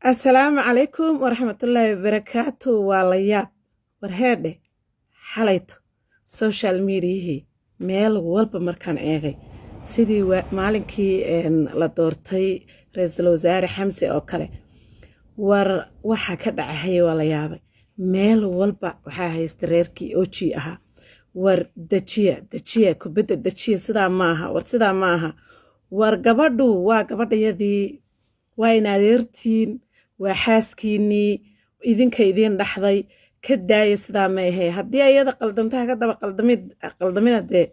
السلام عليكم ورحمة الله وبركاته والله warheedhe xalayto social media meel walba markaan eegay sidii maalinkii la doortay ra'iisul wasaare Xamse oo kale war waxa ka dhacay waa la yaabay meel walba waxa haysta reerkii oji aha war dajiya kubadda dajiya sidaa maaha war gabadhu waa gabadhayadii waa in adeertiin waa xaaskiinii idinka idin dhaxday ka daaya sidaa ma ahay haddii ayada qaldantaha ka daba qaldamina dee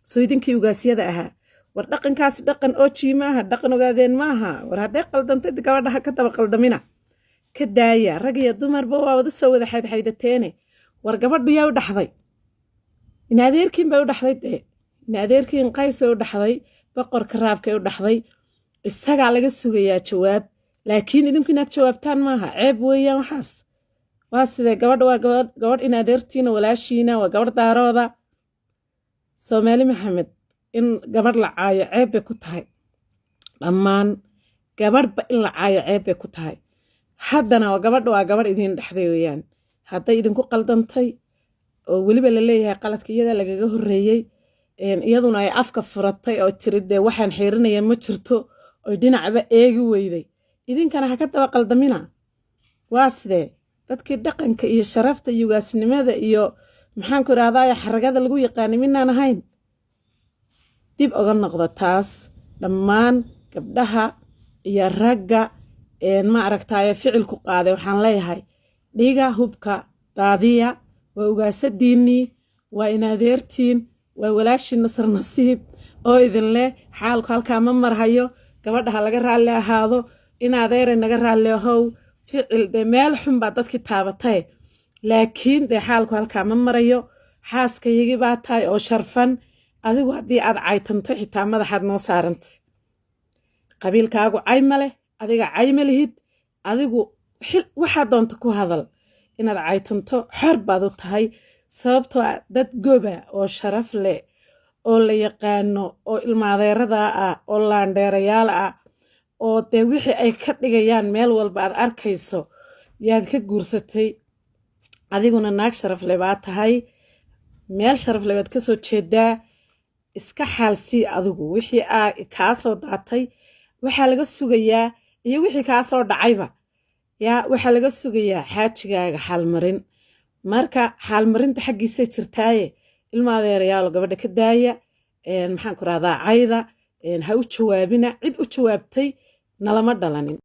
soo idinkii ugaasyada ahaa war dhaqankaasi dhaqan oji maaha dhaqan ogaadeen maaha war hadday qaldantay gabadhaha ka daba qaldamina ka daaya rag iyo dumarba waa wada soo wada xaydxaydateene war gabadhu yaa u dhaxday in adeerkiin bay u dhaxday dee in adeerkiin qays bay u dhaxday boqorka raabkay u dhaxday isagaa laga sugayaa jawaab laakiin idinku inaad jawaabtaan maaha ceeb weeyaan waxaas waa sidee gabadha waa gabadh in adeertiina walaashiina waa gabadh daarooda Soomaali Maxamed in gabadh la caayo ceeb bay ku tahay dhammaan gabadhba in la caayo ceeb bay ku tahay haddana waa gabadh idin dhaxday weeyaan hadday idinku qaldantay oo weliba la leeyahay qaladka iyada lagaga horreeyay iyaduna ay afka furatay oo tiridee waxaan xiirinaya ma jirto oo dhinacba eegi weyday idinkana ha ka daba qaldamina waa sidee dadkii dhaqanka iyo sharafta iyo ugaasnimada iyo maxaan ku raadaya xaragada lagu yaqaan minaan ahayn dib uga noqdo taas dhammaan gabdhaha iyo ragga ma aragtaaye ficilku qaaday waxaan leeyahay dhiga hubka daadiya waa ugaasadiinii waa in adeertiin waa walaashii nasr nasiib oo idin leh xaalku halkaa ma marhayo gabadha laga raalli ahaado in adeeray naga raalli ahow ficil de meel xun baa dadkii taabatay laakiin de xaalku halkaa ma marayo xaaskayagii baa tahay oo sharfan adigu haddii aad caytanto xitaa madaxaad noo saarantay qabiilkaagu cayma leh adiga cayma lihid adigu waxaa doonta ku hadal inaad caytanto xor baad u tahay sababtoo dad goba oo sharaf leh oo la yaqaano oo ilmaadeerada ah oo laandheerayaal ah oo dee wixii ay ka dhigayaan meel walba aad arkayso yaad ka guursatay adiguna naag sharaf leh baa tahay meel sharaf leh baad ka soo jeedaa iska xaalsii adigu wixii kaa soo daatay waxaa laga sugayaa iyo wixii kaa soo dhacayba waxaa laga sugayaa xaajigaaga xaalmarin marka xaalmarinta xaggiisa jirtaaye ilma adeerayaalo gabadha ka daaya maxaan ku rahdaa cayda ha u jawaabina cid u jawaabtay nalama dhalanin